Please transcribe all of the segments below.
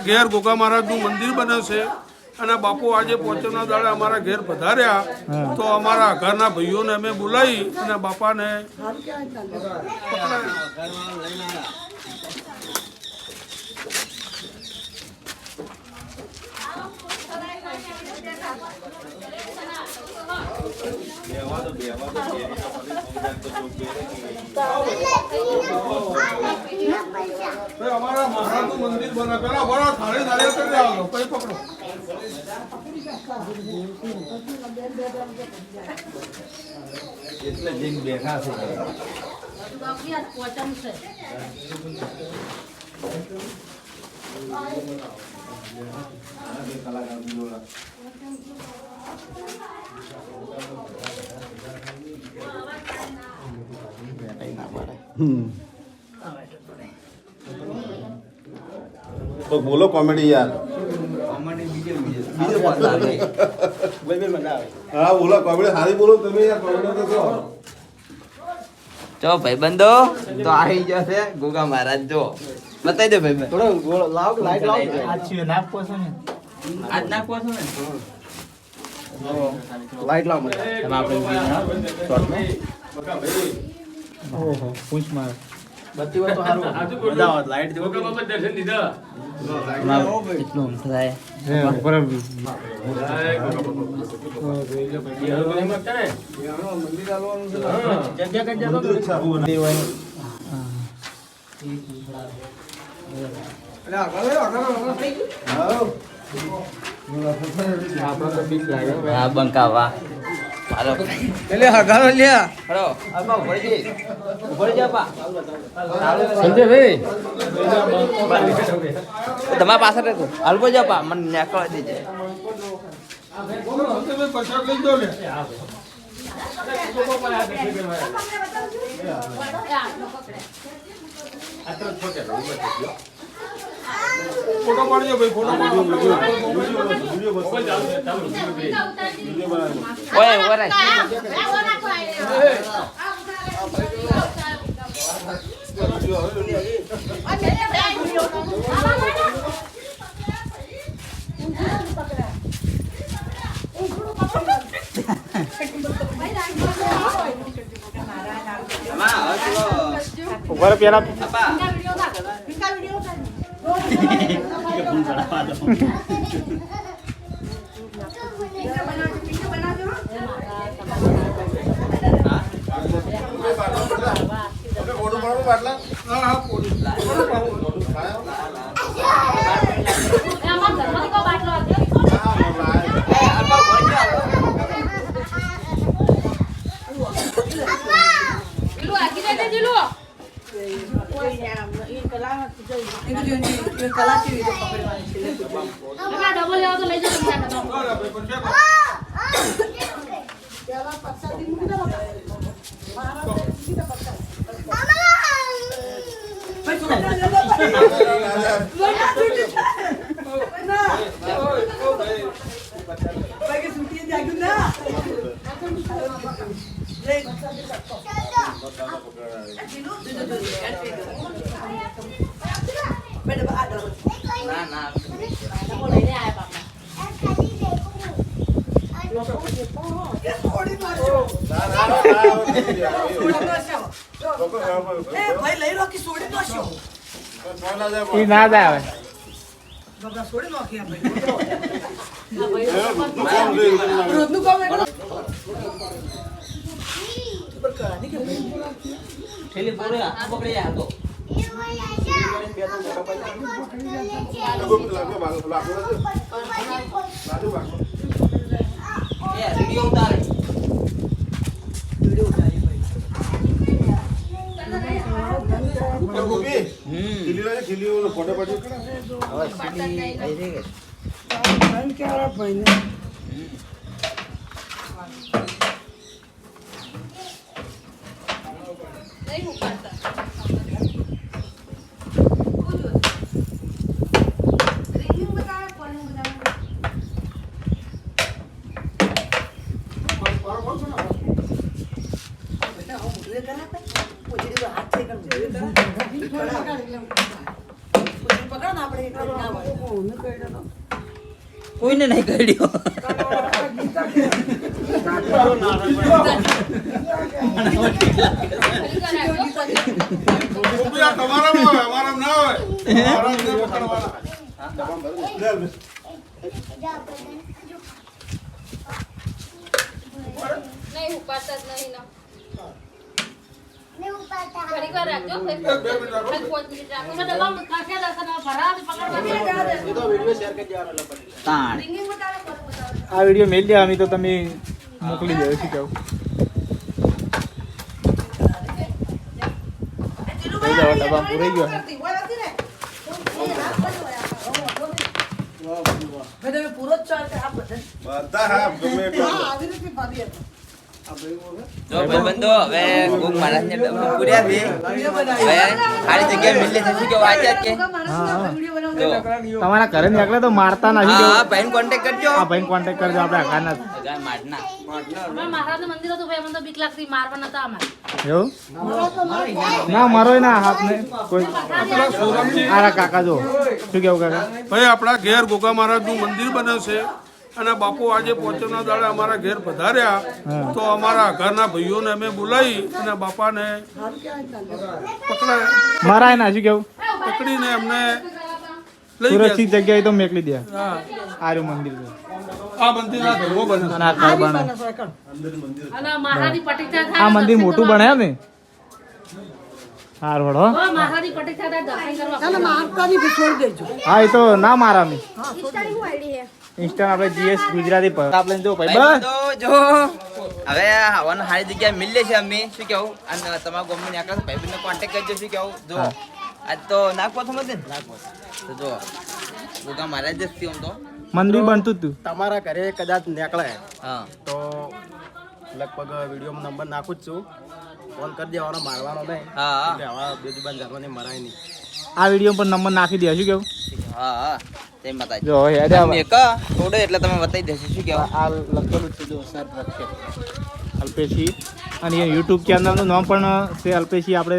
ઘેર ગોગા મહારાજનું મંદિર બને છે અને બાપુ આજે પોચમના દાડે અમારા ઘેર પધાર્યા તો અમારા ઘરના ભાઈઓને અમે બોલાવી અને બાપાને અમારા મહારાજનું મંદિર બને પેલા બड़ा થાળી થાળી કરી આવો કઈ પકડો એટલે જીન બેઠા છે तो बोलो कॉमेडी यार हाँ बोलो कॉमेडी सारी बोलो तुम्हें यार कॉमेडी तो જો ભાઈબંધો તો આવી જશે ગોગા મહારાજ જો બતાવી દે ભાઈબંધ થોડો લાવ લાઈટ લાવ આજ નાખવો છો ને લાઈટ લાવ મને આપણે ઓહો પૂછ માર બત્તી હોય તો સારું મજા આવે લાઈટ દેવો કે બાબા દર્શન દીધા કેટલું થાય હે ઉપર હા બંકાવા હાલો એટલે હગારો લ્યા હળો આપા ભરજી ભરજી આપા સંજય ભાઈ તમારા પાસે રહેતો હાલકો જ આપા મને નેકળવા દેજે फोटो पाड़ियो भाई फोटो ઓય ઓરે ઉપર પેલા આપા ના જાય છોડી નાખી કોઈને નહીં કર્યો ગોપી, આ તમારામાં હોય, અમારામાં ના હોય. અમારામાં નહીં પકડવાના. નહીં ઉપાડતા જ નહીં ના. ઘડીક વાર રાખજો. ખાલી 5 મિનિટ રાખો. મેં દબાવ કાઢ્યા હતા, તમે ભરાવ પકડવા. તાણ આ વિડીયો મેલ દે અમે તો તમે મોકલી દો શું કહું ડબ્બા પૂરાઈ ગયો બધા હા ગમે એટલું. જો ભાઈબંધો હવે કોક માણસને પૂર્યા છે હવે ખાલી જગ્યાએ મિલે છે શું કેવું આજે કે જો તમારા ઘરે નીકળે તો મારતા નથી હા કેવું ભાઈને કોન્ટેક્ટ કરજો આ ભાઈને કોન્ટેક્ટ કરજો આપણે આખાના ગાય મારના અમે મહારાજનું મંદિર હતું ભાઈ, અમને તો બીક લાગતી, મારવા નતા અમારે. એવું ના મારો ના હાથ ને કોઈ પેલા સોરમજી, આરા કાકા જો શું કેવું કાકા ભાઈ આપણા ઘેર ગોગા મહારાજનું મંદિર બને છે અને બાપુ આજે પોચમના દાડે અમારા ઘેર પધાર્યા તો અમારા ઘરના ભાઈઓને અમે બોલાવી અને બાપાને મારાય ના શું કેવું પકડીને એમને લઈ સુરક્ષિત ગયા. જગ્યાએ તો મેકલી દે હા, આર્યું મંદિર છે આ મંદિરના ધર્મો બને છે. અને આ ઘર બને અને મહારાજની પ્રતિષ્ઠા થાય આ ને મંદિર દર્શન મોટું કરવા. બનાવ્યું ને હાર વડો હો, મહારાજની પ્રતિષ્ઠા થાય, દર્શન કરવા. હા એ તો ના મારા મી ઇન્સ્ટાની શું આઈડી છે? ઇન્સ્ટા આપણે જીએસ ગુજરાતી પર આપણે જો ભાઈ બસ ભાઈબંધો જો હવે આવવાનું સારી જગ્યાએ મિલે છે અમે શું કેવું અને તમારા ગોમની નીકળે છે ભાઈબંધને કોન્ટેક્ટ કરજો શું કેવું જો આજ તો નાગપોથ સમજે ને તો જો ગોગા મહારાજ જ છે આમ તો મંદિર બનતું તું તમારા ઘરે કદાચ નીકળે હા તો લગભગ વિડીયોમાં નંબર નાખું જ છું ફોન કરી દેવાનો મારવાનો નહીં હા કે આવા બેજુબાન જાતવાની મરાય નહીં આ વિડીયો પર નંબર નાખી દે શું કેવું હા હા તે માતાજી જો હેડે આવે. એક થોડો એટલે તમે બતાવી દેશો શું કેવું આ લખેલું છે જો સર રખે અલ્પેશી અને યુટ્યુબ ચેનલનું નામ પણ છે અલ્પેશી આપણે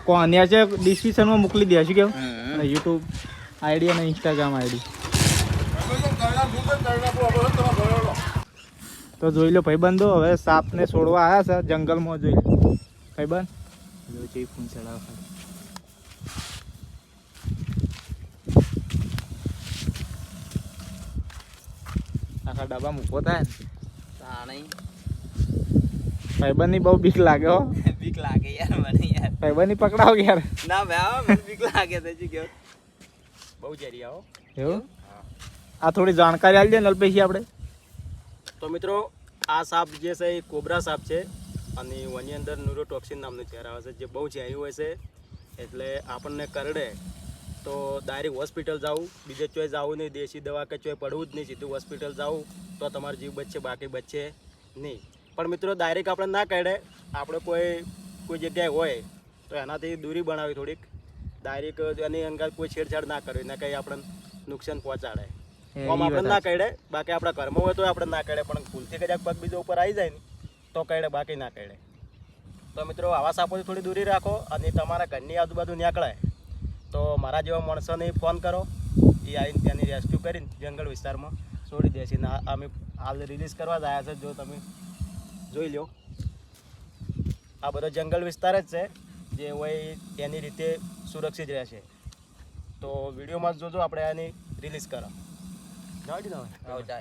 કોન્યા છે ડિસ્ક્રિપ્શનમાં મોકલી દે શું કેવું અને યુટ્યુબ આઈડી અને ઇન્સ્ટાગ્રામ આઈડી તો જોઈ લો ભાઈબંધો હવે સાપને છોડવા આવ્યા છે જંગલમાં જોઈ લો ભાઈબંધ જો છે ફૂન ચડાવ આખા ડબ્બા મૂકો થાય ને તાણી ભાઈબંધની બહુ બીક લાગે હો બીક લાગે યાર મને યાર ભાઈબંધની પકડાવ યાર ના ભાઈ મને બીક લાગે તો શું કેવું બહુ ઝેરી આવો એવું આ થોડી જાણકારી આપી દે ને અલ્પેશી આપણે તો મિત્રો આ સાપ જે છે એ કોબરા સાપ છે અને એની અંદર ન્યુરોટોક્સિન નામનું ઝેર આવે છે જે બહુ ઝેરી હોય છે એટલે આપણને કરડે તો ડાયરેક્ટ હોસ્પિટલ જવું બીજે ચોય જવું નહીં દેશી દવા કે ચોય પડવું જ નહીં સીધું હોસ્પિટલ જવું તો તમારો જીવ બચશે બાકી બચશે નહીં પણ મિત્રો ડાયરેક્ટ આપણે ના કરડે આપણે કોઈ જગ્યાએ હોય તો એનાથી દૂરી બનાવી થોડીક ડાયરેક્ટ એની અંગાત કોઈ છેડછાડ ના કરવી ને કંઈ આપણને નુકસાન પહોંચાડે આમ આપણે ના કરડે બાકી આપણા ઘરમાં હોય તો આપણે ના કરડે પણ ભૂલથી કદાચ પગ બીજો ઉપર આવી જાય ને તો કરડે બાકી ના કરડે તો મિત્રો આવા સાપોથી થોડી દૂરી રાખો અને તમારા ઘરની આજુબાજુ નીકળે તો મારા જેવા માણસોને ફોન કરો એ આવીને ત્યાંની રેસ્ક્યુ કરીને જંગલ વિસ્તારમાં છોડી દે છે ને અમે હાલ રિલીઝ કરવા જ આવ્યા છે જો તમે જોઈ લો આ બધો જંગલ વિસ્તાર જ છે જે હોય એની રીતે સુરક્ષિત રહેશે તો વિડીયોમાં જોજો આપણે આની રિલીઝ કરો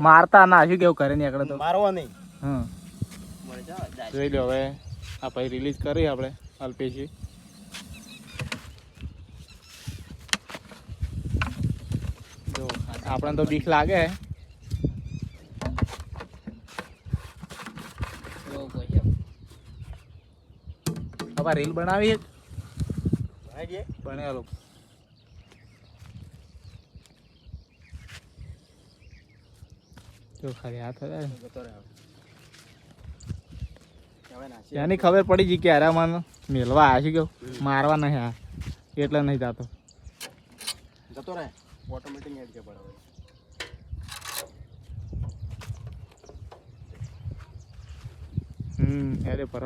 મારતા ના શું કેવું કરે નીકળે તો મારવા નહીં હા જોઈ લો હવે આ ભાઈ રિલીઝ કરી આપણે અલ્પેશી જો આપણને તો બીક લાગે હવે રીલ બનાવી બને લોકો જો ખાલી હાથ હતા ત્યાંની ખબર પડી ગઈ કે અરે મને મેલવા આવ્યા છે કેવું મારવા નહીં આ એટલે નહીં જાતો જતો રહે ઓટોમેટિક એડ કે પડે એરે પર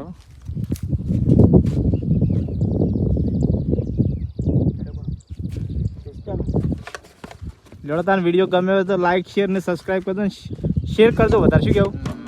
જોડો તાન વિડીયો ગમે હોય તો લાઈક શેર ને સબસ્ક્રાઈબ કરજો ને શેર કરજો વધારે શું કેવું